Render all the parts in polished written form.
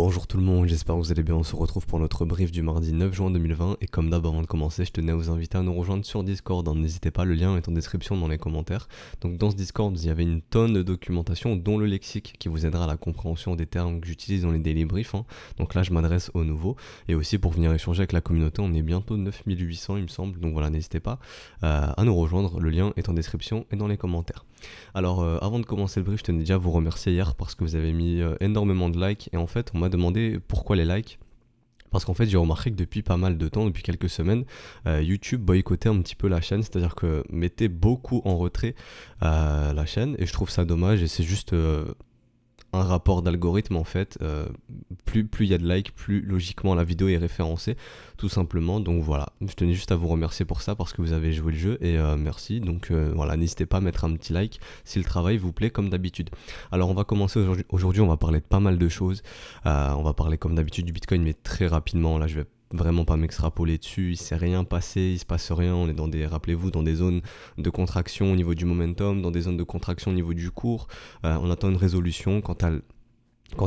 Bonjour tout le monde, j'espère que vous allez bien. On se retrouve pour notre brief du mardi 9 juin 2020 et comme d'hab avant de commencer, je tenais à vous inviter à nous rejoindre sur Discord. N'hésitez pas, le lien est en description dans les commentaires. Donc dans ce Discord, il y avait une tonne de documentation dont le lexique qui vous aidera à la compréhension des termes que j'utilise dans les daily briefs. Donc là, je m'adresse aux nouveaux et aussi pour venir échanger avec la communauté. On est bientôt 9800 il me semble, donc voilà, n'hésitez pas à nous rejoindre. Le lien est en description et dans les commentaires. Alors avant de commencer le brief, je tenais déjà à vous remercier hier parce que vous avez mis énormément de likes et en fait on m'a demandé pourquoi les likes. Parce qu'en fait j'ai remarqué que depuis pas mal de temps, depuis quelques semaines, YouTube boycottait un petit peu la chaîne, c'est-à-dire que mettait beaucoup en retrait la chaîne et je trouve ça dommage et c'est juste un rapport d'algorithme en fait. Plus il y a de likes, plus logiquement la vidéo est référencée, tout simplement. Donc voilà, je tenais juste à vous remercier pour ça parce que vous avez joué le jeu et merci. Donc voilà, n'hésitez pas à mettre un petit like si le travail vous plaît comme d'habitude. Alors on va commencer aujourd'hui, on va parler de pas mal de choses. On va parler comme d'habitude du Bitcoin mais très rapidement. Là je vais vraiment pas m'extrapoler dessus, il s'est rien passé, il se passe rien, on est rappelez-vous, dans des zones de contraction au niveau du momentum, dans des zones de contraction au niveau du cours, on attend une résolution, quand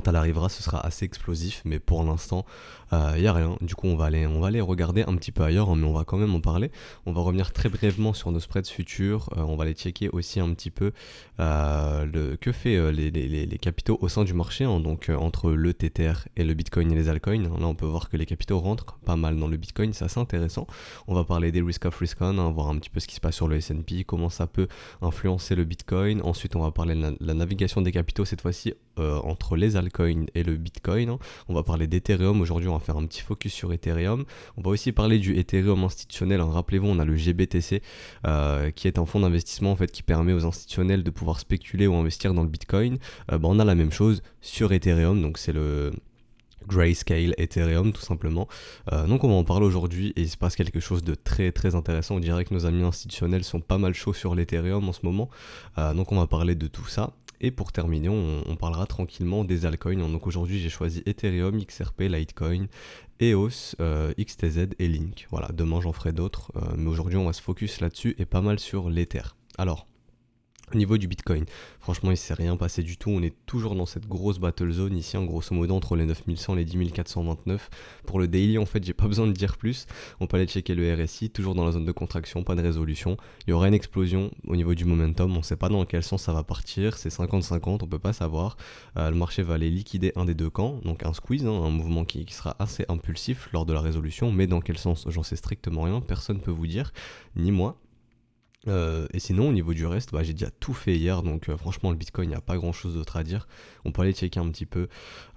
elle arrivera, ce sera assez explosif, mais pour l'instant, il n'y a rien. Du coup, on va aller regarder un petit peu ailleurs, mais on va quand même en parler. On va revenir très brièvement sur nos spreads futurs. On va aller checker aussi un petit peu que fait les capitaux au sein du marché, donc entre le Tether et le Bitcoin et les altcoins. Là, on peut voir que les capitaux rentrent pas mal dans le Bitcoin, c'est assez intéressant. On va parler des risk off, risk on, voir un petit peu ce qui se passe sur le S&P, comment ça peut influencer le Bitcoin. Ensuite, on va parler de la navigation des capitaux, cette fois-ci entre les altcoins et le Bitcoin. On va parler d'Ethereum. Aujourd'hui, on va faire un petit focus sur Ethereum. On va aussi parler du Ethereum institutionnel. Rappelez-vous, on a le GBTC qui est un fonds d'investissement en fait qui permet aux institutionnels de pouvoir spéculer ou investir dans le Bitcoin. On a la même chose sur Ethereum. Donc c'est le Grayscale Ethereum tout simplement. Donc on va en parler aujourd'hui et il se passe quelque chose de très très intéressant. On dirait que nos amis institutionnels sont pas mal chauds sur l'Ethereum en ce moment. Donc on va parler de tout ça. Et pour terminer, on parlera tranquillement des altcoins. Donc aujourd'hui, j'ai choisi Ethereum, XRP, Litecoin, EOS, XTZ et Link. Voilà, demain j'en ferai d'autres. Mais aujourd'hui, on va se focus là-dessus et pas mal sur l'Ether. Alors, au niveau du Bitcoin, franchement il s'est rien passé du tout, on est toujours dans cette grosse battle zone ici, en grosso modo entre les 9100 et les 10429. Pour le daily en fait j'ai pas besoin de dire plus, on peut aller checker le RSI, toujours dans la zone de contraction, pas de résolution. Il y aura une explosion au niveau du momentum, on sait pas dans quel sens ça va partir, c'est 50-50, on peut pas savoir. Le marché va aller liquider un des deux camps, donc un squeeze, un mouvement qui sera assez impulsif lors de la résolution, mais dans quel sens j'en sais strictement rien, personne peut vous dire, ni moi. Et sinon au niveau du reste, j'ai déjà tout fait hier, donc franchement le Bitcoin, il n'y a pas grand chose d'autre à dire. On peut aller checker un petit peu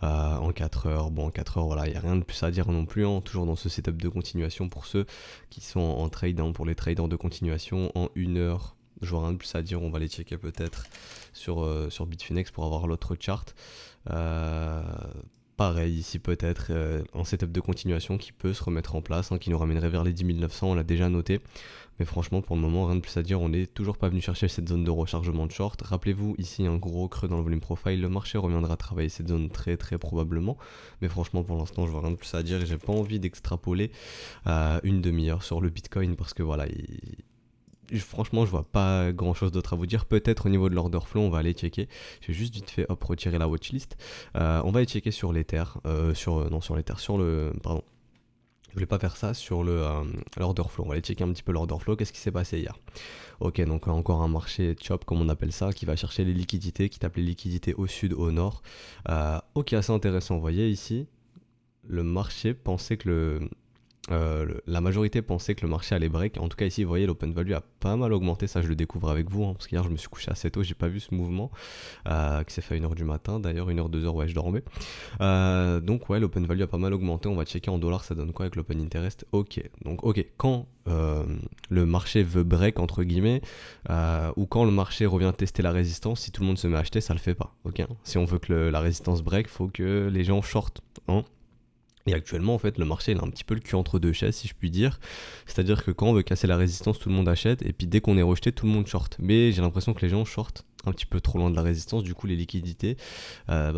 en 4 heures. Bon, en 4 heures, voilà, il n'y a rien de plus à dire non plus, toujours dans ce setup de continuation pour ceux qui sont en trade, pour les traders de continuation en 1 heure. Je vois rien de plus à dire, on va aller checker peut-être sur Bitfinex pour avoir l'autre chart. Pareil ici peut-être un setup de continuation qui peut se remettre en place, qui nous ramènerait vers les 10 900, on l'a déjà noté. Mais franchement pour le moment rien de plus à dire, on n'est toujours pas venu chercher cette zone de rechargement de short. Rappelez-vous ici un gros creux dans le volume profile, le marché reviendra travailler cette zone très très probablement. Mais franchement pour l'instant je vois rien de plus à dire et j'ai pas envie d'extrapoler une demi-heure sur le Bitcoin parce que voilà, franchement je vois pas grand chose d'autre à vous dire. Peut-être au niveau de l'order flow on va aller checker, j'ai juste vite fait retirer la watchlist. On va aller checker sur l'Ether, je voulais pas faire ça sur l'order flow. On va aller checker un petit peu l'order flow, qu'est-ce qui s'est passé hier. Ok, donc encore un marché chop comme on appelle ça, qui va chercher les liquidités, qui tape les liquidités au sud, au nord. Ok, assez intéressant, vous voyez ici, le marché pensait que la majorité pensait que le marché allait break. En tout cas ici vous voyez l'open value a pas mal augmenté, ça je le découvre avec vous parce qu'hier je me suis couché assez tôt, j'ai pas vu ce mouvement qui s'est fait à 1h du matin, d'ailleurs 1h 2h ouais je dormais. Donc ouais l'open value a pas mal augmenté, on va checker en dollars ça donne quoi avec l'open interest. Ok, donc ok, quand le marché veut break entre guillemets ou quand le marché revient tester la résistance, si tout le monde se met à acheter ça le fait pas, ok. Si on veut que la résistance break, faut que les gens shortent, Et actuellement, en fait, le marché il a un petit peu le cul entre deux chaises, si je puis dire. C'est-à-dire que quand on veut casser la résistance, tout le monde achète, et puis dès qu'on est rejeté, tout le monde short. Mais j'ai l'impression que les gens shortent un petit peu trop loin de la résistance, du coup les liquidités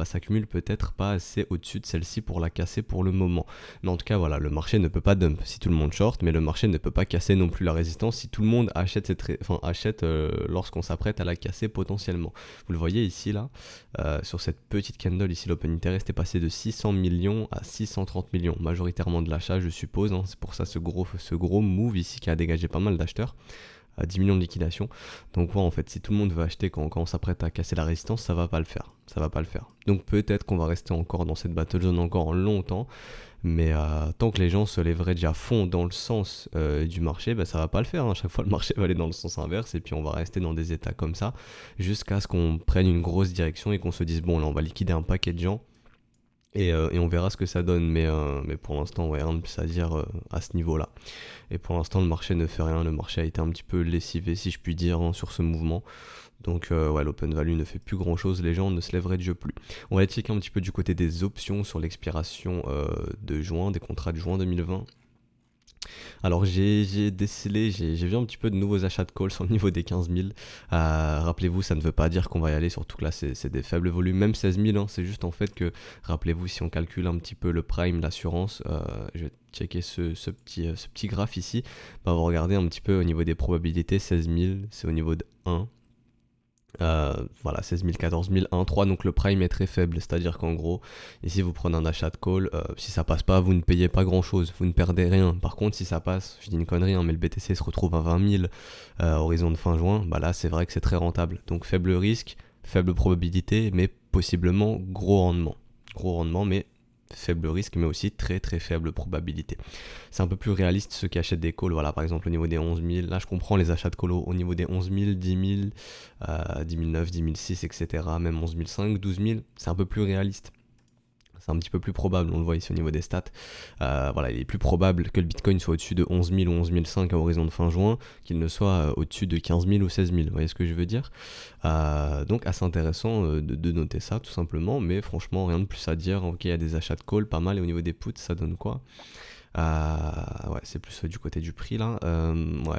s'accumulent peut-être pas assez au-dessus de celle-ci pour la casser pour le moment. Mais en tout cas voilà, le marché ne peut pas dump si tout le monde short, mais le marché ne peut pas casser non plus la résistance si tout le monde achète, lorsqu'on s'apprête à la casser potentiellement. Vous le voyez ici là, sur cette petite candle ici, l'open interest est passé de 600 millions à 630 millions, majoritairement de l'achat je suppose, hein. C'est pour ça ce gros move ici qui a dégagé pas mal d'acheteurs. 10 millions de liquidation. Donc en fait, si tout le monde veut acheter quand on s'apprête à casser la résistance, ça va pas le faire. Ça va pas le faire. Donc peut-être qu'on va rester encore dans cette battle zone encore longtemps, mais tant que les gens se leveragent à fond dans le sens du marché, ça va pas le faire. À chaque fois, le marché va aller dans le sens inverse et puis on va rester dans des états comme ça jusqu'à ce qu'on prenne une grosse direction et qu'on se dise bon là, on va liquider un paquet de gens. Et on verra ce que ça donne, mais pour l'instant, rien de plus à dire à ce niveau-là. Et pour l'instant, le marché ne fait rien, le marché a été un petit peu lessivé, si je puis dire, hein, sur ce mouvement. Donc l'open value ne fait plus grand-chose, les gens ne se leveragent plus. On va aller checker un petit peu du côté des options sur l'expiration de juin, des contrats de juin 2020. Alors j'ai décelé, j'ai vu un petit peu de nouveaux achats de call sur le niveau des 15 000. Rappelez-vous, ça ne veut pas dire qu'on va y aller, surtout que là c'est des faibles volumes, même 16 000, hein, c'est juste en fait que, rappelez-vous, si on calcule un petit peu le prime, l'assurance, je vais checker ce petit graphe ici, on va regarder un petit peu au niveau des probabilités, 16 000, c'est au niveau de 1. 16 000, 14 000, 1, 3, donc le prime est très faible, c'est-à-dire qu'en gros, ici vous prenez un achat de call, si ça passe pas, vous ne payez pas grand-chose, vous ne perdez rien. Par contre, si ça passe, je dis une connerie, hein, mais le BTC se retrouve à 20 000 horizon de fin juin, là c'est vrai que c'est très rentable. Donc faible risque, faible probabilité, mais possiblement gros rendement. Gros rendement, mais faible risque, mais aussi très très faible probabilité. C'est un peu plus réaliste ceux qui achètent des calls, par exemple au niveau des 11 000, là je comprends les achats de calls au niveau des 11 000, 10 000, 10 009, 10 006, etc., même 11 500, 12 000, c'est un peu plus réaliste. C'est un petit peu plus probable, on le voit ici au niveau des stats. Il est plus probable que le Bitcoin soit au-dessus de 11 000 ou 11 500 à horizon de fin juin, qu'il ne soit au-dessus de 15 000 ou 16 000. Vous voyez ce que je veux dire ? Donc assez intéressant de noter ça tout simplement, mais franchement rien de plus à dire. Ok, il y a des achats de call, pas mal, et au niveau des puts, ça donne quoi ? C'est plus du côté du prix là.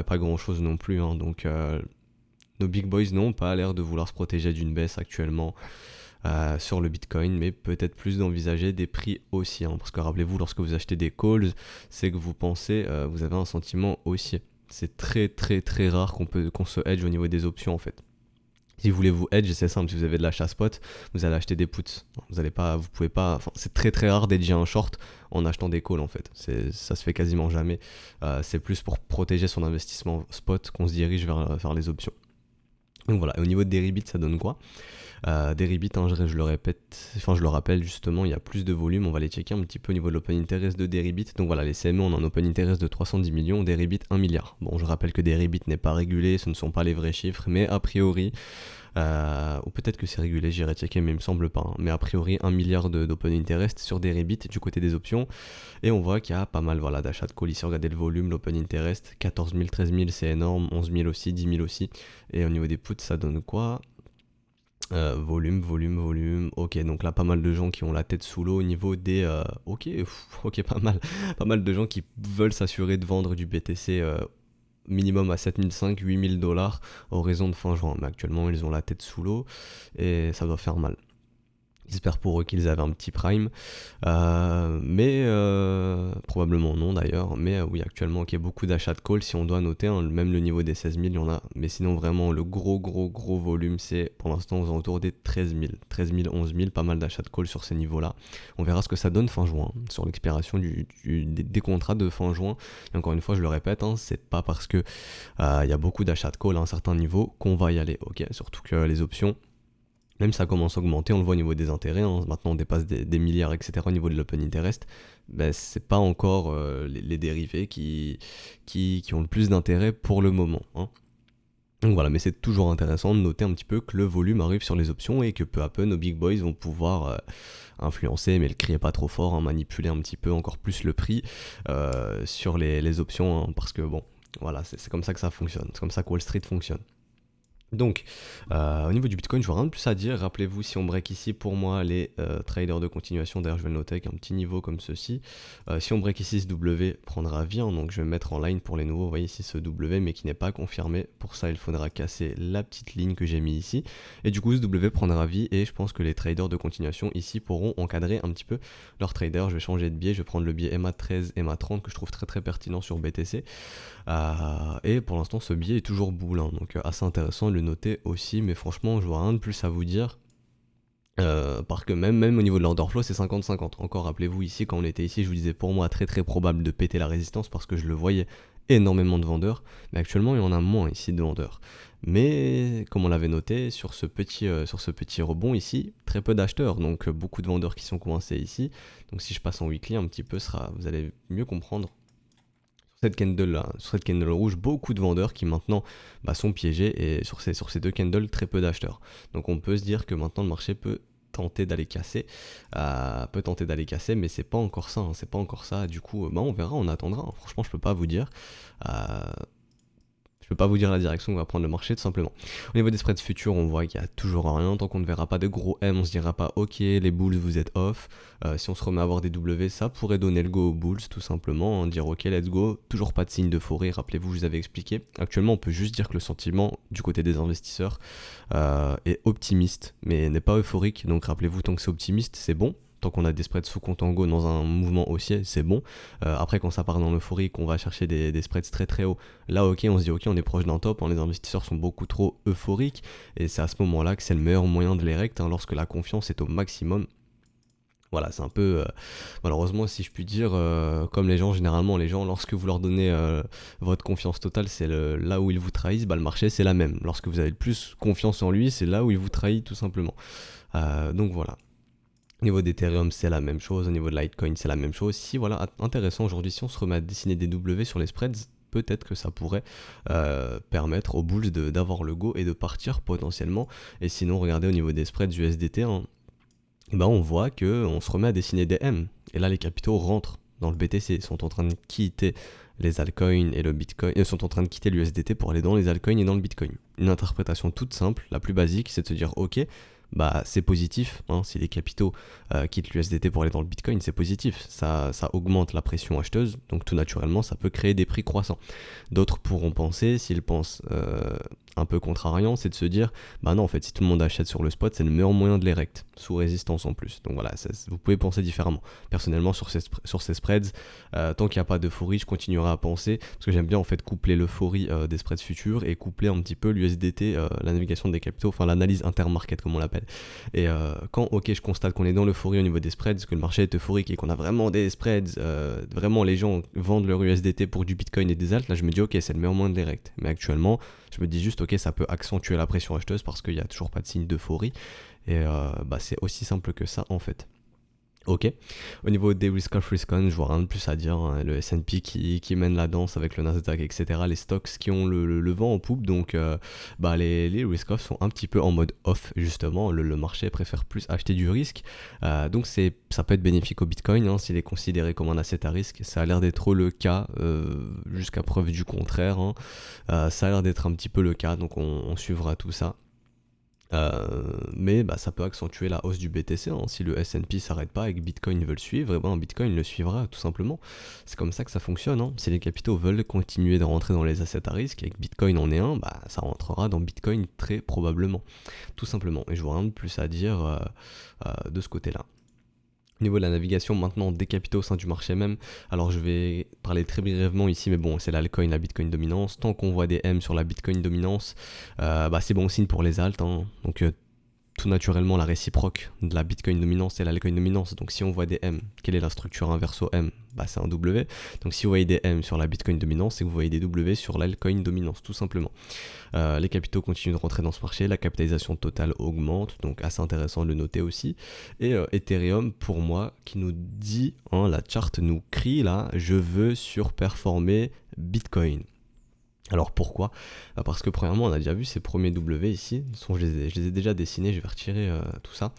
Pas grand chose non plus, hein. Donc nos big boys n'ont pas l'air de vouloir se protéger d'une baisse actuellement. Sur le Bitcoin, mais peut-être plus d'envisager des prix haussiers, hein, parce que rappelez-vous, lorsque vous achetez des calls, c'est que vous pensez, vous avez un sentiment haussier. C'est très très très rare qu'on se hedge au niveau des options en fait. Si vous voulez vous hedge, c'est simple, si vous avez de l'achat spot, vous allez acheter des puts. C'est très très rare d'hedger un short en achetant des calls en fait. Ça se fait quasiment jamais. C'est plus pour protéger son investissement spot qu'on se dirige vers les options. Donc voilà, et au niveau de Deribit, ça donne quoi ? Deribit, je le rappelle justement, il y a plus de volume, on va les checker un petit peu au niveau de l'open interest de Deribit. Donc voilà, les CME, on a un open interest de 310 millions, Deribit 1 milliard. Bon, je rappelle que Deribit n'est pas régulé, ce ne sont pas les vrais chiffres, mais a priori, ou peut-être que c'est régulé, j'irai checker, mais il me semble pas, hein. Mais a priori 1 milliard d'open interest sur Deribit du côté des options, et on voit qu'il y a pas mal d'achats de call ici. Regardez le volume, l'open interest, 14 000, 13 000, c'est énorme, 11 000 aussi, 10 000 aussi, et au niveau des puts, ça donne quoi ? Volume. Ok, donc là, pas mal de gens qui ont la tête sous l'eau au niveau des... pas mal de gens qui veulent s'assurer de vendre du BTC minimum à 7500, 8000 $, horizon de fin juin. Mais actuellement, ils ont la tête sous l'eau et ça doit faire mal. J'espère pour eux qu'ils avaient un petit prime, mais probablement non d'ailleurs, mais oui, actuellement il y a beaucoup d'achats de call, si on doit noter, hein, même le niveau des 16 000 il y en a, mais sinon vraiment le gros volume c'est pour l'instant aux alentours des 13 000, 11 000, pas mal d'achats de call sur ces niveaux là. On verra ce que ça donne fin juin, sur l'expiration des contrats de fin juin, et encore une fois je le répète, hein, c'est pas parce que y a beaucoup d'achats de call à un certain niveau qu'on va y aller, ok, surtout que les options, même ça commence à augmenter, on le voit au niveau des intérêts, hein. Maintenant on dépasse des milliards, etc. au niveau de l'open interest, c'est pas encore les dérivés qui ont le plus d'intérêt pour le moment, hein. Donc voilà, mais c'est toujours intéressant de noter un petit peu que le volume arrive sur les options et que peu à peu nos big boys vont pouvoir influencer, mais le criez pas trop fort, hein, manipuler un petit peu encore plus le prix sur les options, hein, parce que bon, voilà, c'est comme ça que ça fonctionne, c'est comme ça que Wall Street fonctionne. Donc, au niveau du Bitcoin, je vois rien de plus à dire. Rappelez-vous, si on break ici, pour moi, les traders de continuation, d'ailleurs je vais le noter avec un petit niveau comme ceci. Si on break ici, ce W prendra vie, hein, donc je vais me mettre en line pour les nouveaux. Vous voyez ici ce W, mais qui n'est pas confirmé. Pour ça, il faudra casser la petite ligne que j'ai mis ici. Et du coup, ce W prendra vie, et je pense que les traders de continuation ici pourront encadrer un petit peu leurs traders. Je vais changer de biais, je vais prendre le biais MA13, MA30 que je trouve très très pertinent sur BTC. Et pour l'instant, ce biais est toujours boule, hein, donc assez intéressant de le noter aussi, mais franchement, je vois rien de plus à vous dire. Parce que même au niveau de l'order flow, c'est 50-50. Encore, rappelez-vous ici, quand on était ici, je vous disais pour moi très très probable de péter la résistance parce que je le voyais énormément de vendeurs, mais actuellement il y en a moins ici de vendeurs. Mais comme on l'avait noté, sur ce petit rebond ici, très peu d'acheteurs, donc beaucoup de vendeurs qui sont coincés ici. Donc si je passe en weekly un petit peu, vous allez mieux comprendre cette candle là, sur cette candle rouge, beaucoup de vendeurs qui maintenant sont piégés et sur ces deux candles, très peu d'acheteurs. Donc on peut se dire que maintenant le marché peut tenter d'aller casser, mais c'est pas encore ça, hein, c'est pas encore ça. Du coup, on verra, on attendra, hein. Franchement, je peux pas vous dire. Euh, je peux pas vous dire la direction que va prendre le marché tout simplement. Au niveau des spreads futurs, on voit qu'il y a toujours rien. Tant qu'on ne verra pas de gros M, on se dira pas ok, les bulls vous êtes off. Si on se remet à avoir des W, ça pourrait donner le go aux bulls tout simplement, hein, dire ok let's go. Toujours pas de signe d'euphorie, rappelez-vous, je vous avais expliqué. Actuellement, on peut juste dire que le sentiment du côté des investisseurs est optimiste, mais n'est pas euphorique. Donc rappelez-vous, tant que c'est optimiste, c'est bon. Tant qu'on a des spreads sous compte en go dans un mouvement haussier, c'est bon. Après, quand ça part dans l'euphorie, qu'on va chercher des spreads très très hauts, là, ok, on se dit, ok, on est proche d'un top, hein, les investisseurs sont beaucoup trop euphoriques, et c'est à ce moment-là que c'est le meilleur moyen de les rect, hein, lorsque la confiance est au maximum. Voilà, c'est un peu, malheureusement, si je puis dire, comme les gens, généralement, les gens, lorsque vous leur donnez votre confiance totale, c'est là où ils vous trahissent, le marché, c'est la même. Lorsque vous avez le plus confiance en lui, c'est là où il vous trahit, tout simplement. Donc voilà. Au niveau d'Ethereum, c'est la même chose. Au niveau de Litecoin, c'est la même chose. Si, voilà, intéressant aujourd'hui, si on se remet à dessiner des W sur les spreads, peut-être que ça pourrait permettre aux bulls d'avoir le go et de partir potentiellement. Et sinon, regardez au niveau des spreads USDT, hein, on voit qu'on se remet à dessiner des M. Et là, les capitaux rentrent dans le BTC. Ils sont en train de quitter les altcoins et le Bitcoin. Ils sont en train de quitter l'USDT pour aller dans les altcoins et dans le Bitcoin. Une interprétation toute simple, la plus basique, c'est de se dire ok, c'est positif, hein, si les capitaux quittent l'USDT pour aller dans le Bitcoin, c'est positif, ça augmente la pression acheteuse, donc tout naturellement ça peut créer des prix croissants. D'autres pourront penser, s'ils pensent un peu contrariant, c'est de se dire non, en fait, si tout le monde achète sur le spot, c'est le meilleur moyen de les rect, sous résistance en plus. Donc voilà, vous pouvez penser différemment. Personnellement, sur ces spreads, tant qu'il n'y a pas d'euphorie, je continuerai à penser, parce que j'aime bien en fait coupler l'euphorie des spreads futurs et coupler un petit peu l'USDT, la navigation des capitaux, enfin l'analyse intermarket comme on l'appelle. Et quand je constate qu'on est dans l'euphorie au niveau des spreads, que le marché est euphorique et qu'on a vraiment des spreads, vraiment les gens vendent leur USDT pour du Bitcoin et des alts, là je me dis ok, c'est le meilleur moyen de les rect. Mais actuellement, je me dis juste ok, ça peut accentuer la pression acheteuse parce qu'il n'y a toujours pas de signe d'euphorie. Et c'est aussi simple que ça en fait. Ok. Au niveau des risk-off, risk-on, je vois rien de plus à dire, hein. Le S&P qui mène la danse avec le Nasdaq, etc. Les stocks qui ont le vent en poupe, donc les risk-off sont un petit peu en mode off, justement. Le marché préfère plus acheter du risque. Donc ça peut être bénéfique au Bitcoin, hein, s'il est considéré comme un asset à risque. Ça a l'air d'être le cas, jusqu'à preuve du contraire, hein. Ça a l'air d'être un petit peu le cas, donc on suivra tout ça. Mais ça peut accentuer la hausse du BTC, hein. Si le S&P s'arrête pas et que Bitcoin veut le suivre, et Bitcoin le suivra tout simplement. C'est comme ça que ça fonctionne, hein. Si les capitaux veulent continuer de rentrer dans les assets à risque et que Bitcoin en est un, ça rentrera dans Bitcoin très probablement, tout simplement. Et je vois rien de plus à dire de ce côté-là. Au niveau de la navigation maintenant des capitaux au sein du marché même, alors je vais parler très brièvement ici, mais bon, c'est l'altcoin, la Bitcoin dominance. Tant qu'on voit des M sur la Bitcoin dominance, c'est bon signe pour les alts, hein. Donc tout naturellement, la réciproque de la Bitcoin dominance, c'est l'altcoin dominance. Donc si on voit des M, quelle est la structure inverse au M ? C'est un W. Donc si vous voyez des M sur la Bitcoin dominance, c'est que vous voyez des W sur l'altcoin dominance, tout simplement. Les capitaux continuent de rentrer dans ce marché, la capitalisation totale augmente, donc assez intéressant de le noter aussi. Et Ethereum, pour moi, qui nous dit, la charte nous crie là, je veux surperformer Bitcoin. Alors pourquoi? Parce que premièrement, on a déjà vu ces premiers W ici. De toute façon, je les ai déjà dessinés, je vais retirer tout ça.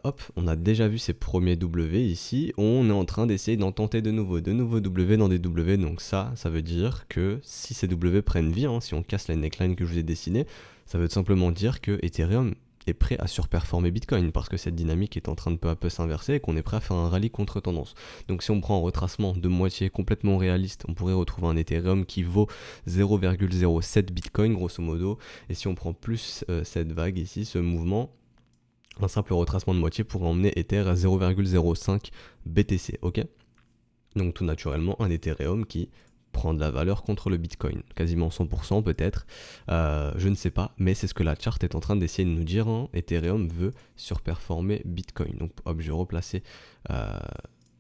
Hop, on a déjà vu ces premiers W ici. On est en train d'essayer d'en tenter de nouveaux W dans des W. Donc ça veut dire que si ces W prennent vie, hein, si on casse la neckline que je vous ai dessinée, ça veut tout simplement dire que Ethereum est prêt à surperformer Bitcoin parce que cette dynamique est en train de peu à peu s'inverser et qu'on est prêt à faire un rallye contre tendance. Donc si on prend un retracement de moitié complètement réaliste, on pourrait retrouver un Ethereum qui vaut 0,07 Bitcoin grosso modo. Et si on prend plus cette vague ici, ce mouvement, un simple retracement de moitié pourrait emmener Ether à 0,05 BTC, ok? Donc tout naturellement un Ethereum qui prend de la valeur contre le Bitcoin, quasiment 100% peut-être, je ne sais pas, mais c'est ce que la charte est en train d'essayer de nous dire, hein. Ethereum veut surperformer Bitcoin. Donc hop, je vais replacer,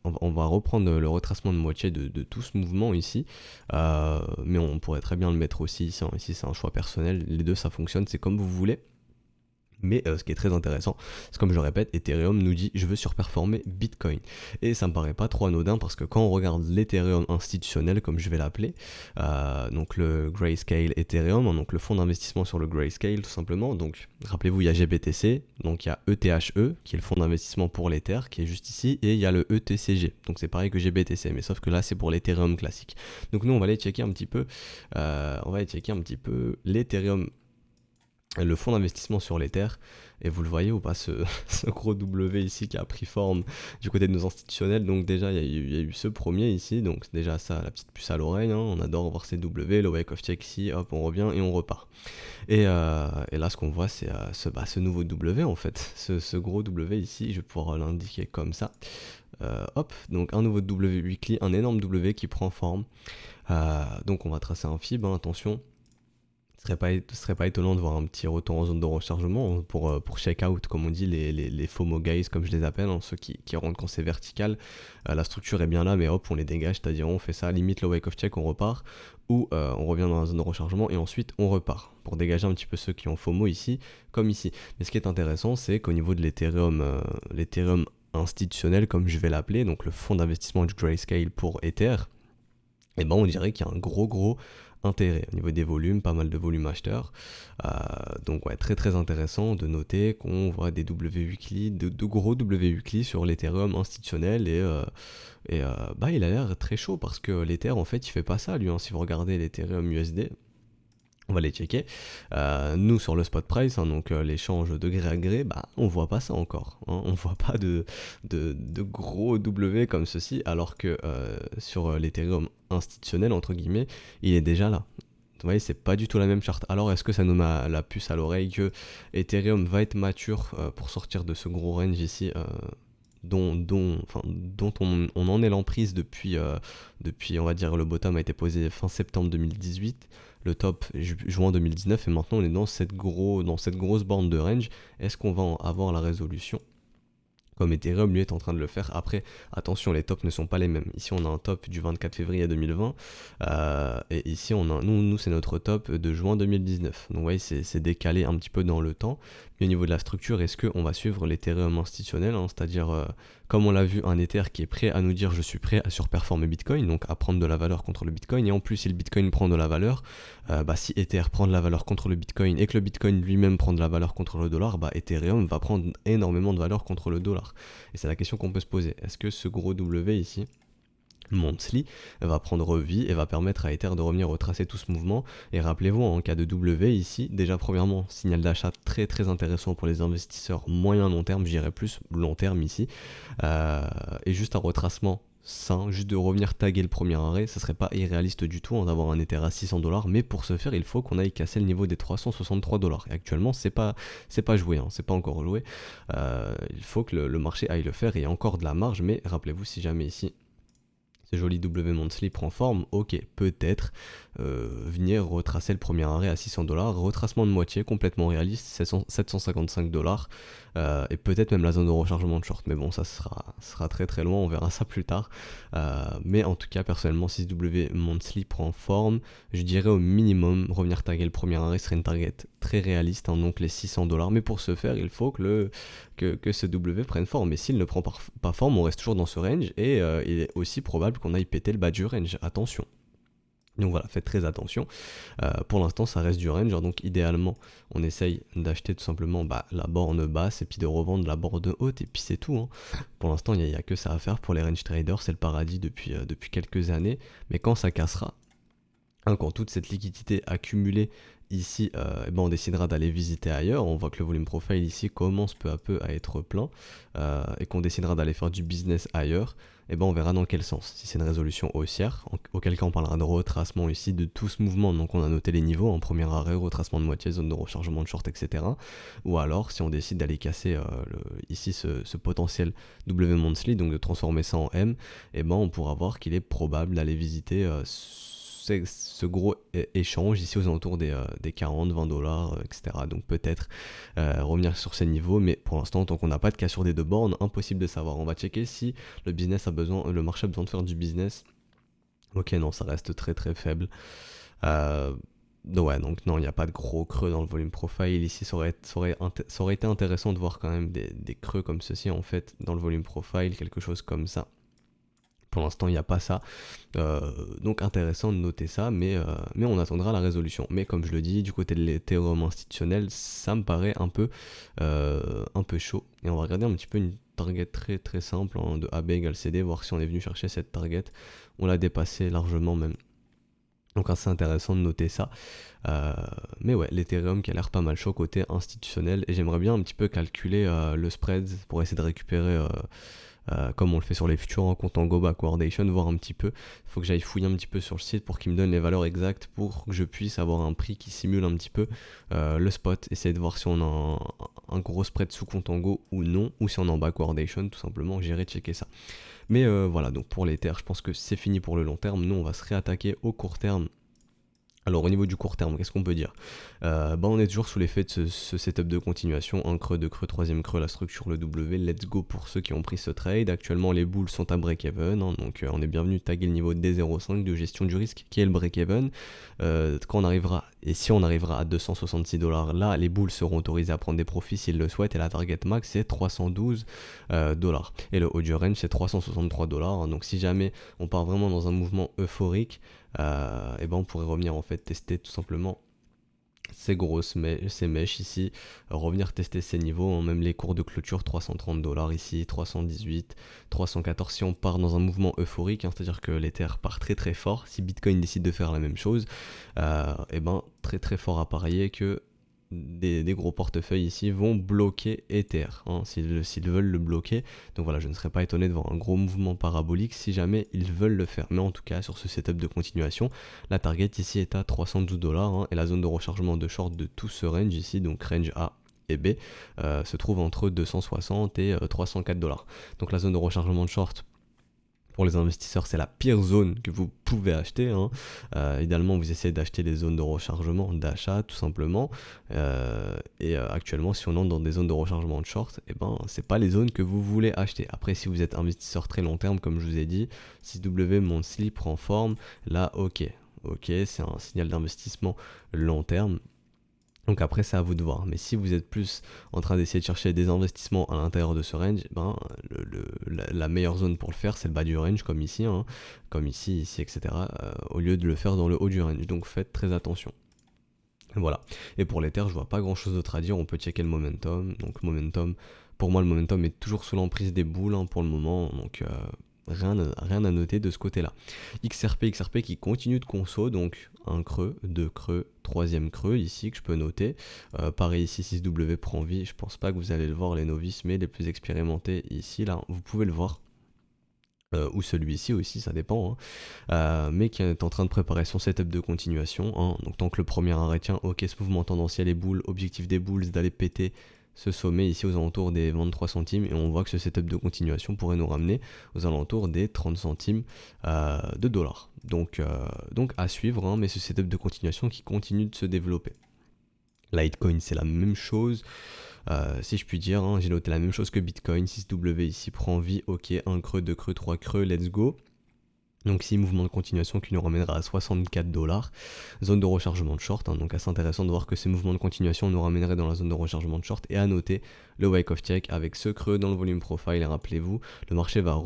on va reprendre le retracement de moitié de tout ce mouvement ici, mais on pourrait très bien le mettre aussi ici, hein. Ici c'est un choix personnel, les deux ça fonctionne, c'est comme vous voulez. Mais ce qui est très intéressant, c'est comme je le répète, Ethereum nous dit je veux surperformer Bitcoin. Et ça me paraît pas trop anodin parce que quand on regarde l'Ethereum institutionnel, comme je vais l'appeler, donc le Grayscale Ethereum, hein, donc le fonds d'investissement sur le Grayscale tout simplement. Donc rappelez-vous, il y a GBTC, donc il y a ETHE qui est le fonds d'investissement pour l'Ether qui est juste ici, et il y a le ETCG. Donc c'est pareil que GBTC, mais sauf que là c'est pour l'Ethereum classique. Donc nous on va aller checker un petit peu, l'Ethereum, le fonds d'investissement sur l'Ether, et vous le voyez ou pas, ce gros W ici qui a pris forme du côté de nos institutionnels. Donc déjà il y a eu ce premier ici, donc déjà ça, la petite puce à l'oreille, hein, on adore voir ces W, le wake of check ici, hop on revient et on repart. Et là ce qu'on voit c'est ce nouveau W en fait, ce gros W ici, je vais pouvoir l'indiquer comme ça. Hop, donc un nouveau W weekly, un énorme W qui prend forme. Donc on va tracer un fib, hein, attention. Ce serait pas étonnant de voir un petit retour en zone de rechargement pour check out, comme on dit, les FOMO guys, comme je les appelle, hein, ceux qui rentrent quand c'est vertical. La structure est bien là, mais hop, on les dégage, c'est-à-dire on fait ça, limite le wake of check, on repart, ou on revient dans la zone de rechargement et ensuite on repart, pour dégager un petit peu ceux qui ont FOMO ici, comme ici. Mais ce qui est intéressant, c'est qu'au niveau de l'Ethereum institutionnel, comme je vais l'appeler, donc le fonds d'investissement du Grayscale pour Ether, et ben on dirait qu'il y a un gros intérêt au niveau des volumes, pas mal de volumes acheteurs. Donc ouais, très très intéressant de noter qu'on voit des W weekly, de gros W weekly sur l'Ethereum institutionnel, et bah il a l'air très chaud parce que l'Ether en fait il fait pas ça lui, hein. Si vous regardez l'Ethereum USD, on va les checker. Nous sur le spot price, hein, donc l'échange de gré à gré, bah on voit pas ça encore, hein. On voit pas de gros W comme ceci, alors que sur l'Ethereum institutionnel entre guillemets, il est déjà là. Vous voyez, c'est pas du tout la même charte. Alors est-ce que ça nous met la puce à l'oreille que Ethereum va être mature pour sortir de ce gros range ici, dont on en est l'emprise depuis, on va dire, le bottom a été posé fin septembre 2018, le top juin 2019, et maintenant on est dans cette grosse bande de range. Est-ce qu'on va avoir la résolution comme Ethereum lui est en train de le faire? Après, attention, les tops ne sont pas les mêmes. Ici on a un top du 24 février 2020, et ici on a, nous c'est notre top de juin 2019. Donc vous voyez, c'est décalé un petit peu dans le temps. Mais au niveau de la structure, est-ce qu'on va suivre l'Ethereum institutionnel, hein, c'est-à-dire comme on l'a vu, un Ether qui est prêt à nous dire je suis prêt à surperformer Bitcoin, donc à prendre de la valeur contre le Bitcoin, et en plus si le Bitcoin prend de la valeur, si Ether prend de la valeur contre le Bitcoin et que le Bitcoin lui-même prend de la valeur contre le dollar, bah Ethereum va prendre énormément de valeur contre le dollar. Et c'est la question qu'on peut se poser. Est-ce que ce gros W ici, monthly, va prendre vie et va permettre à Ether de revenir retracer tout ce mouvement? Et rappelez-vous, en cas de W ici, déjà premièrement, signal d'achat très très intéressant pour les investisseurs moyen long terme, j'irais plus long terme ici, et juste un retracement sain, juste de revenir taguer le premier arrêt, ça serait pas irréaliste du tout, d'avoir un Ether à 600$, mais pour ce faire il faut qu'on aille casser le niveau des 363$, et actuellement c'est pas joué, hein, c'est pas encore joué. Il faut que le marché aille le faire, et il y a encore de la marge, mais rappelez-vous, si jamais ici ce joli W monthly prend forme, ok, peut-être venir retracer le premier arrêt à 600$, retracement de moitié, complètement réaliste, 755$, et peut-être même la zone de rechargement de short, mais bon, ça sera très très loin, on verra ça plus tard. Mais en tout cas, personnellement, si ce W monthly prend forme, je dirais au minimum revenir taguer le premier arrêt serait une target très réaliste, hein, donc les 600$, mais pour ce faire, il faut que ce W prenne forme, et s'il ne prend pas forme, on reste toujours dans ce range, et il est aussi probable qu'on aille péter le bas du range, attention. Donc voilà, faites très attention. Pour l'instant, ça reste du range, donc idéalement, on essaye d'acheter tout simplement la borne basse et puis de revendre la borne haute, et puis c'est tout, hein. Pour l'instant, il n'y a que ça à faire pour les range traders, c'est le paradis depuis quelques années, mais quand ça cassera, hein, quand toute cette liquidité accumulée ici, on décidera d'aller visiter ailleurs, on voit que le volume profile ici commence peu à peu à être plein, et qu'on décidera d'aller faire du business ailleurs, on verra dans quel sens. Si c'est une résolution haussière, auquel cas on parlera de retracement ici de tout ce mouvement, donc on a noté les niveaux, en premier arrêt, retracement de moitié, zone de rechargement de short, etc. Ou alors si on décide d'aller casser ici ce potentiel W monthly, donc de transformer ça en M, on pourra voir qu'il est probable d'aller visiter ce gros échange ici aux alentours des 40-20$, etc. Donc peut-être revenir sur ces niveaux, mais pour l'instant, tant qu'on n'a pas de cassure des deux bornes, impossible de savoir. On va checker si le marché a besoin de faire du business. Ok, non, ça reste très très faible. Donc non, il n'y a pas de gros creux dans le volume profile. Ici, ça aurait été intéressant de voir quand même des creux comme ceci en fait dans le volume profile, quelque chose comme ça. Pour l'instant, il n'y a pas ça. Donc intéressant de noter ça, mais on attendra la résolution. Mais comme je le dis, du côté de l'Ethereum institutionnel, ça me paraît un peu chaud. Et on va regarder un petit peu une target très très simple de AB égale CD, voir si on est venu chercher cette target. On l'a dépassé largement même. Donc c'est intéressant de noter ça. Mais ouais, l'Ethereum qui a l'air pas mal chaud côté institutionnel. Et j'aimerais bien un petit peu calculer le spread pour essayer de récupérer... comme on le fait sur les futurs en comptant Go Backwardation, voir un petit peu. Il faut que j'aille fouiller un petit peu sur le site pour qu'il me donne les valeurs exactes pour que je puisse avoir un prix qui simule un petit peu le spot. Essayer de voir si on a un gros spread sous compte en Go ou non, ou si on est en Backwardation, tout simplement. J'irai checker ça. Mais voilà, donc pour l'Ether, je pense que c'est fini pour le long terme. Nous, on va se réattaquer au court terme. Alors au niveau du court terme, qu'est-ce qu'on peut dire? On est toujours sous l'effet de ce setup de continuation, un creux, deux creux, troisième creux, la structure, le W, let's go pour ceux qui ont pris ce trade. Actuellement les bulls sont à break-even, donc on est bienvenu taguer le niveau D05 de gestion du risque qui est le break-even. Quand on arrivera, et si on arrivera à 266$, là les bulls seront autorisés à prendre des profits s'ils le souhaitent, et la target max c'est 312$. Et le haut du range c'est 363$, donc si jamais on part vraiment dans un mouvement euphorique, on pourrait revenir en fait tester tout simplement ces mèches ici, revenir tester ces niveaux, même les cours de clôture 330$ ici, 318, 314 si on part dans un mouvement euphorique, c'est-à-dire que l'Ether part très très fort. Si Bitcoin décide de faire la même chose, très très fort à parier que des gros portefeuilles ici vont bloquer Ether, s'ils veulent le bloquer. Donc voilà, je ne serais pas étonné de voir un gros mouvement parabolique si jamais ils veulent le faire. Mais en tout cas, sur ce setup de continuation, la target ici est à 312$, et la zone de rechargement de short de tout ce range ici, donc range A et B, se trouve entre 260 et 304$. Donc la zone de rechargement de short, pour les investisseurs, c'est la pire zone que vous pouvez acheter. Idéalement, vous essayez d'acheter des zones de rechargement, d'achat, tout simplement. Actuellement, si on entre dans des zones de rechargement de short, c'est pas les zones que vous voulez acheter. Après, si vous êtes investisseur très long terme, comme je vous ai dit, si W monthly prend forme, là, ok, c'est un signal d'investissement long terme. Donc après c'est à vous de voir, mais si vous êtes plus en train d'essayer de chercher des investissements à l'intérieur de ce range, la meilleure zone pour le faire c'est le bas du range comme ici, etc. Au lieu de le faire dans le haut du range, donc faites très attention. Voilà, et pour l'Ether je vois pas grand chose d'autre à dire, on peut checker le momentum, donc pour moi le momentum est toujours sous l'emprise des boules pour le moment, donc... Rien à noter de ce côté-là. XRP qui continue de conso, donc un creux, deux creux, troisième creux ici que je peux noter. Pareil ici, 6W prend vie, je pense pas que vous allez le voir les novices, mais les plus expérimentés ici, là, vous pouvez le voir. Ou celui-ci aussi, ça dépend, mais qui est en train de préparer son setup de continuation. Donc tant que le premier arrêt tient, ok, ce mouvement tendanciel est boule, objectif des bulls d'aller péter ce sommet ici aux alentours des 23 centimes, et on voit que ce setup de continuation pourrait nous ramener aux alentours des 30 centimes de dollars. Donc à suivre, mais ce setup de continuation qui continue de se développer. Litecoin c'est la même chose, si je puis dire, j'ai noté la même chose que Bitcoin, 6W ici prend vie, ok, un creux, deux creux, trois creux, let's go. Donc 6 mouvements de continuation qui nous ramènera à 64$, zone de rechargement de short, donc assez intéressant de voir que ces mouvements de continuation nous ramèneraient dans la zone de rechargement de short, et à noter le wake of check avec ce creux dans le volume profile, et rappelez-vous, le marché va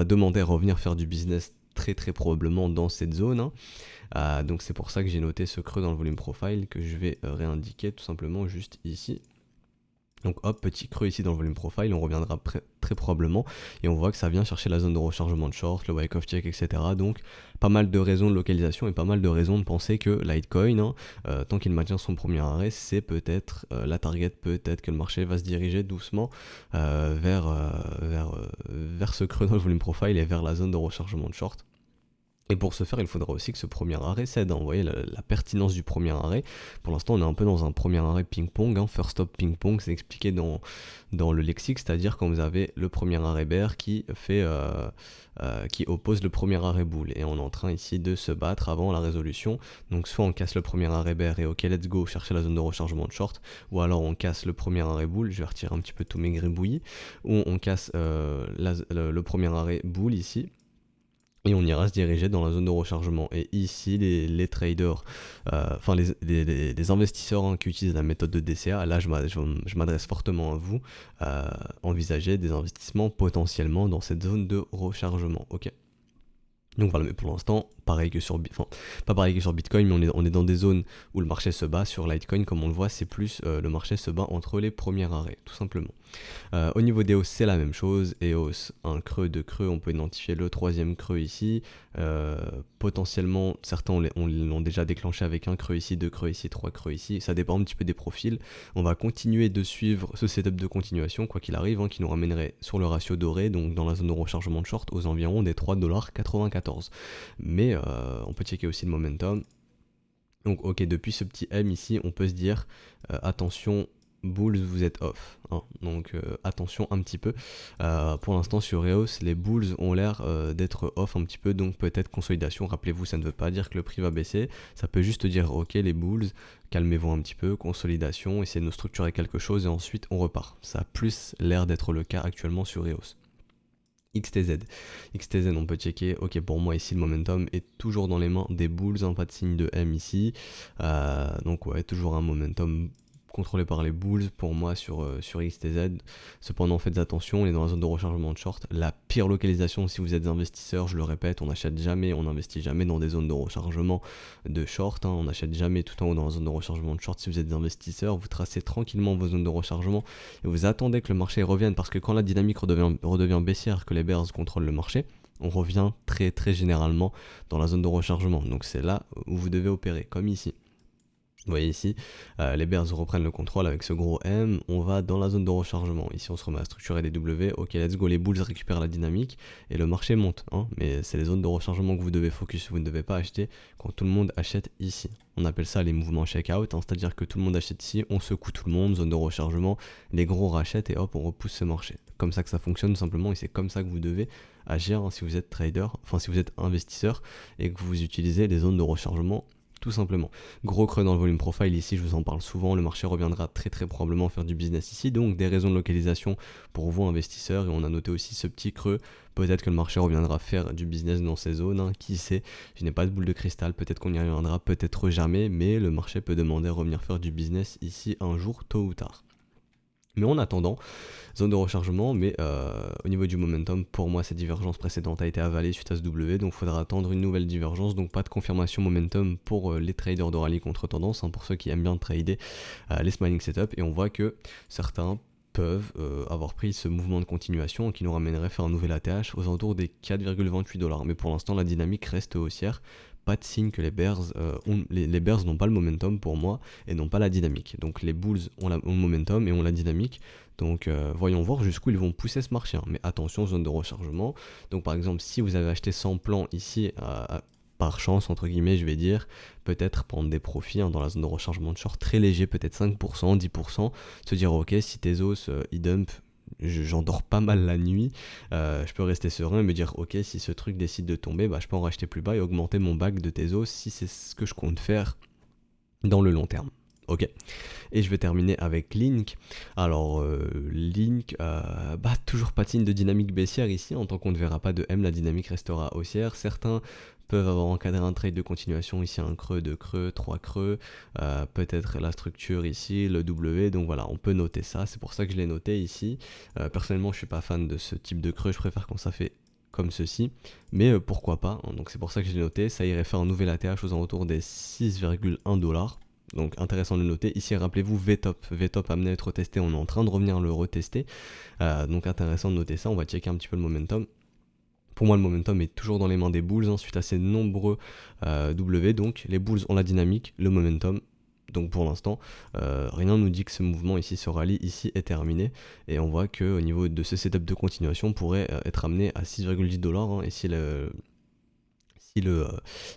demander à revenir faire du business très très probablement dans cette zone, hein. Donc c'est pour ça que j'ai noté ce creux dans le volume profile que je vais réindiquer tout simplement juste ici. Donc hop, petit creux ici dans le volume profile, on reviendra très probablement et on voit que ça vient chercher la zone de rechargement de short, le Wyckoff check, etc. Donc pas mal de raisons de localisation et pas mal de raisons de penser que Litecoin, hein, tant qu'il maintient son premier arrêt, c'est peut-être la target, peut-être que le marché va se diriger doucement vers ce creux dans le volume profile et vers la zone de rechargement de short. Et pour ce faire, il faudra aussi que ce premier arrêt cède, hein. Vous voyez la pertinence du premier arrêt. Pour l'instant, on est un peu dans un premier arrêt ping-pong, hein. First stop ping-pong, c'est expliqué dans le lexique, c'est-à-dire quand vous avez le premier arrêt bear qui oppose le premier arrêt bull. Et on est en train ici de se battre avant la résolution. Donc soit on casse le premier arrêt bear et ok, let's go, chercher la zone de rechargement de short, ou alors on casse le premier arrêt bull, je vais retirer un petit peu tous mes gribouillis, ou on casse le premier arrêt bull ici. Et on ira se diriger dans la zone de rechargement. Et ici, les traders, enfin les investisseurs, hein, qui utilisent la méthode de DCA, là je m'adresse fortement à vous, envisagez des investissements potentiellement dans cette zone de rechargement. Ok. Donc voilà, mais pour l'instant, pareil que sur, enfin, pas pareil que sur Bitcoin, mais on est dans des zones où le marché se bat. Sur Litecoin, comme on le voit, c'est plus le marché se bat entre les premiers arrêts, tout simplement. Au niveau des hausses, c'est la même chose. EOS, un creux, deux creux, on peut identifier le troisième creux ici. Potentiellement, certains on l'ont déjà déclenché avec un creux ici, deux creux ici, trois creux ici. Ça dépend un petit peu des profils. On va continuer de suivre ce setup de continuation, quoi qu'il arrive, hein, qui nous ramènerait sur le ratio doré, donc dans la zone de rechargement de short, aux environs des 3,94$. Mais on peut checker aussi le momentum. Donc ok, depuis ce petit M ici, on peut se dire attention, bulls, vous êtes off, hein. Donc attention un petit peu. Pour l'instant sur EOS, les bulls ont l'air d'être off un petit peu, donc peut-être consolidation. Rappelez-vous, ça ne veut pas dire que le prix va baisser, ça peut juste dire ok les bulls, calmez-vous un petit peu, consolidation, essayez de nous structurer quelque chose et ensuite on repart. Ça a plus l'air d'être le cas actuellement sur EOS. XTZ, on peut checker. Ok, pour moi ici le momentum est toujours dans les mains des bulls, hein, pas de signe de M ici. Donc ouais, toujours un momentum contrôlé par les bulls pour moi sur XTZ. Cependant, faites attention, on est dans la zone de rechargement de short. La pire localisation si vous êtes investisseur, je le répète, on n'achète jamais, on n'investit jamais dans des zones de rechargement de short, hein. On n'achète jamais tout en haut dans la zone de rechargement de short. Si vous êtes des investisseurs, vous tracez tranquillement vos zones de rechargement et vous attendez que le marché revienne, parce que quand la dynamique redevient baissière, que les bears contrôlent le marché, on revient très très généralement dans la zone de rechargement. Donc c'est là où vous devez opérer, comme ici. Vous voyez ici, les bears reprennent le contrôle avec ce gros M, on va dans la zone de rechargement. Ici on se remet à structurer des W, ok let's go, les bulls récupèrent la dynamique et le marché monte, hein. Mais c'est les zones de rechargement que vous devez focus, vous ne devez pas acheter quand tout le monde achète ici. On appelle ça les mouvements check-out, hein, c'est-à-dire que tout le monde achète ici, on secoue tout le monde, zone de rechargement, les gros rachètent et hop on repousse ce marché. Comme ça que ça fonctionne tout simplement et c'est comme ça que vous devez agir, hein, si vous êtes trader, enfin si vous êtes investisseur et que vous utilisez les zones de rechargement. Tout simplement. Gros creux dans le volume profile ici, je vous en parle souvent, le marché reviendra très très probablement faire du business ici, donc des raisons de localisation pour vous investisseurs, et on a noté aussi ce petit creux, peut-être que le marché reviendra faire du business dans ces zones, hein, qui sait, je n'ai pas de boule de cristal, peut-être qu'on y reviendra, peut-être jamais, mais le marché peut demander à revenir faire du business ici un jour, tôt ou tard. Mais en attendant, zone de rechargement, mais au niveau du momentum, pour moi cette divergence précédente a été avalée suite à ce W, donc il faudra attendre une nouvelle divergence, donc pas de confirmation momentum pour les traders de rallye contre tendance, hein, pour ceux qui aiment bien trader les smiling setup, et on voit que certains peuvent avoir pris ce mouvement de continuation qui nous ramènerait faire un nouvel ATH aux alentours des 4,28$, mais pour l'instant la dynamique reste haussière. Pas de signe que les bears les bears n'ont pas le momentum pour moi et n'ont pas la dynamique. Donc les bulls ont le momentum et ont la dynamique. Donc voyons voir jusqu'où ils vont pousser ce marché, hein. Mais attention, zone de rechargement. Donc par exemple, si vous avez acheté 100 plans ici, par chance, entre guillemets, je vais dire, peut-être prendre des profits, hein, dans la zone de rechargement de short très léger, peut-être 5%, 10%, se dire ok, si Tezos il dump, j'endors pas mal la nuit, je peux rester serein et me dire ok, si ce truc décide de tomber, bah, je peux en racheter plus bas et augmenter mon bac de Tezos si c'est ce que je compte faire dans le long terme. Ok, et je vais terminer avec Link. Alors Link, toujours pas de signe de dynamique baissière ici, en tant qu'on ne verra pas de M, la dynamique restera haussière. Certains peuvent avoir encadré un trade de continuation, ici un creux, deux creux, trois creux, peut-être la structure ici, le W, donc voilà, on peut noter ça, c'est pour ça que je l'ai noté ici. Personnellement je suis pas fan de ce type de creux, je préfère quand ça fait comme ceci, mais pourquoi pas, hein. Donc c'est pour ça que j'ai noté, ça irait faire un nouvel ATH aux alentours des 6,1 $. Donc intéressant de le noter. Ici, rappelez-vous, VTOP amené à être testé, on est en train de revenir le retester. Donc intéressant de noter ça, on va checker un petit peu le momentum. Pour moi, le momentum est toujours dans les mains des bulls, suite à ces nombreux W. Donc les bulls ont la dynamique, le momentum. Donc pour l'instant, rien ne nous dit que ce mouvement ici, ce rallye ici est terminé. Et on voit qu'au niveau de ce setup de continuation, on pourrait être amené à 6,10 $. Hein, et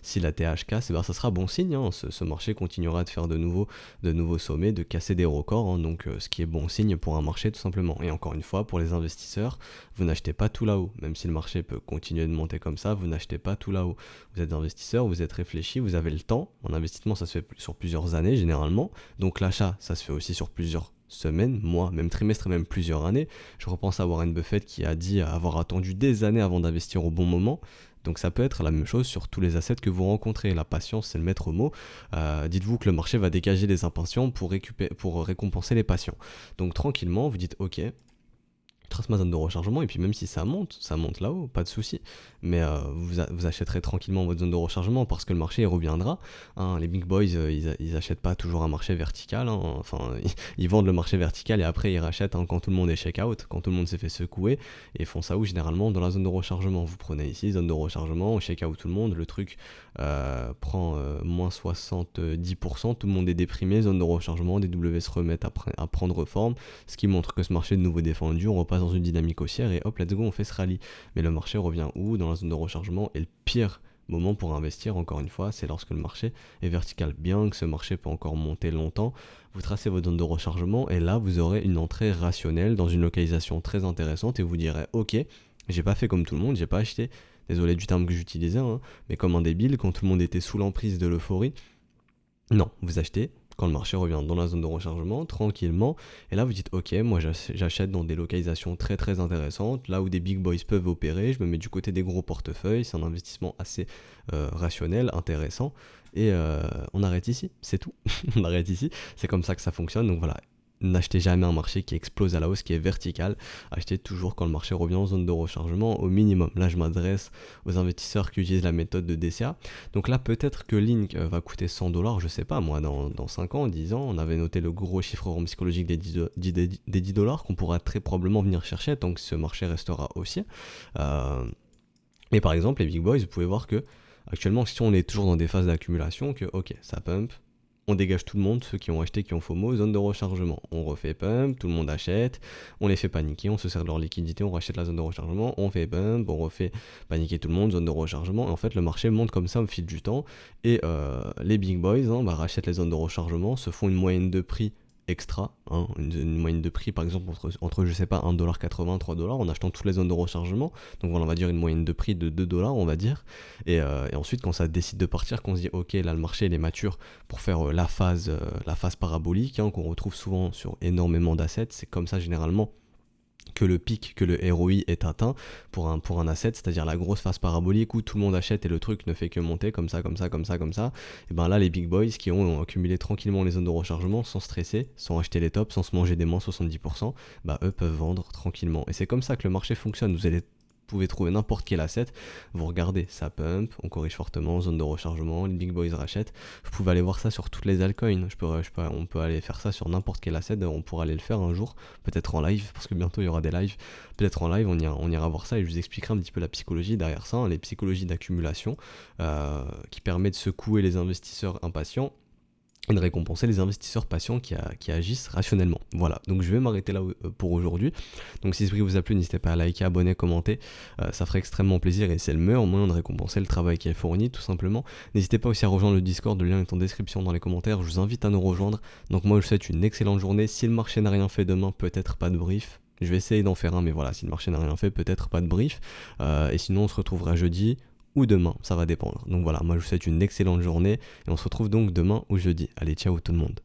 si la TH casse, ça sera bon signe, hein. Ce marché continuera de faire de nouveaux sommets, de casser des records, hein. Donc ce qui est bon signe pour un marché tout simplement. Et encore une fois, pour les investisseurs, vous n'achetez pas tout là-haut. Même si le marché peut continuer de monter comme ça, vous n'achetez pas tout là-haut. Vous êtes investisseur, vous êtes réfléchi, vous avez le temps. En investissement, ça se fait sur plusieurs années généralement. Donc l'achat, ça se fait aussi sur plusieurs semaines, mois, même trimestres et même plusieurs années. Je repense à Warren Buffett qui a dit avoir attendu des années avant d'investir au bon moment. Donc ça peut être la même chose sur tous les assets que vous rencontrez. La patience, c'est le maître mot. Dites-vous que le marché va dégager les impatients pour récompenser les patients. Donc tranquillement, vous dites ok, trace ma zone de rechargement, et puis même si ça monte là-haut, pas de souci. Mais vous achèterez tranquillement votre zone de rechargement parce que le marché il reviendra, hein. Les big boys, ils achètent pas toujours un marché vertical, hein. Enfin, ils vendent le marché vertical et après ils rachètent, hein, quand tout le monde est check-out, quand tout le monde s'est fait secouer, et font ça où généralement dans la zone de rechargement. Vous prenez ici, zone de rechargement, check-out tout le monde, le truc prend moins 70%, tout le monde est déprimé, zone de rechargement, des W se remettent à prendre forme, ce qui montre que ce marché est de nouveau défendu, on repasse dans une dynamique haussière et hop, let's go, on fait ce rallye. Mais le marché revient où? Dans la zone de rechargement, et le pire moment pour investir, encore une fois, c'est lorsque le marché est vertical. Bien que ce marché peut encore monter longtemps, vous tracez votre zone de rechargement et là, vous aurez une entrée rationnelle dans une localisation très intéressante et vous direz, ok, j'ai pas fait comme tout le monde, j'ai pas acheté, désolé du terme que j'utilisais, hein, mais comme un débile, quand tout le monde était sous l'emprise de l'euphorie. Non, vous achetez quand le marché revient dans la zone de rechargement, tranquillement, et là vous dites ok, moi j'achète dans des localisations très très intéressantes, là où des big boys peuvent opérer, je me mets du côté des gros portefeuilles, c'est un investissement assez rationnel, intéressant, et on arrête ici, c'est tout, on arrête ici, c'est comme ça que ça fonctionne, donc voilà. N'achetez jamais un marché qui explose à la hausse, qui est vertical. Achetez toujours quand le marché revient en zone de rechargement au minimum. Là, je m'adresse aux investisseurs qui utilisent la méthode de DCA. Donc là, peut-être que Link va coûter 100 $, je sais pas, moi, dans 5 ans, 10 ans, on avait noté le gros chiffre rond psychologique des 10 $ qu'on pourra très probablement venir chercher tant que ce marché restera haussier. Mais par exemple, les big boys, vous pouvez voir que actuellement, si on est toujours dans des phases d'accumulation, que ok, ça pump, on dégage tout le monde, ceux qui ont acheté, qui ont FOMO, zone de rechargement. On refait pump, tout le monde achète, on les fait paniquer, on se sert de leur liquidité, on rachète la zone de rechargement, on fait pump, on refait paniquer tout le monde, zone de rechargement. Et en fait, le marché monte comme ça au fil du temps. Et les big boys rachètent les zones de rechargement, se font une moyenne de prix extra, hein, une moyenne de prix par exemple entre je sais pas 1,80 $, 3 $ en achetant toutes les zones de rechargement, donc voilà, on va dire une moyenne de prix de 2 $ on va dire, et ensuite quand ça décide de partir, qu'on se dit ok, là le marché il est mature pour faire la phase parabolique, hein, qu'on retrouve souvent sur énormément d'assets, c'est comme ça généralement que le pic, que le ROI est atteint pour un asset, c'est-à-dire la grosse phase parabolique où tout le monde achète et le truc ne fait que monter comme ça, et ben là les big boys qui ont accumulé tranquillement les zones de rechargement sans stresser, sans acheter les tops, sans se manger des moins 70%, bah eux peuvent vendre tranquillement. Et c'est comme ça que le marché fonctionne, vous pouvez trouver n'importe quel asset, vous regardez, ça pump, on corrige fortement, zone de rechargement, les big boys rachètent, vous pouvez aller voir ça sur toutes les altcoins, on peut aller faire ça sur n'importe quel asset, on pourra aller le faire un jour, peut-être en live, parce que bientôt il y aura des lives, peut-être en live on ira voir ça et je vous expliquerai un petit peu la psychologie derrière ça, hein, les psychologies d'accumulation, qui permet de secouer les investisseurs impatients, et de récompenser les investisseurs patients qui agissent rationnellement. Voilà, donc je vais m'arrêter là pour aujourd'hui. Donc si ce vidéo vous a plu, n'hésitez pas à liker, abonner, commenter, ça ferait extrêmement plaisir et c'est le meilleur moyen de récompenser le travail qui est fourni tout simplement. N'hésitez pas aussi à rejoindre le Discord, le lien est en description dans les commentaires, je vous invite à nous rejoindre. Donc moi je vous souhaite une excellente journée, si le marché n'a rien fait demain, peut-être pas de brief. Je vais essayer d'en faire un, mais voilà, si le marché n'a rien fait, peut-être pas de brief. Et sinon on se retrouvera jeudi ou demain, ça va dépendre. Donc voilà, moi je vous souhaite une excellente journée et on se retrouve donc demain ou jeudi. Allez, ciao tout le monde.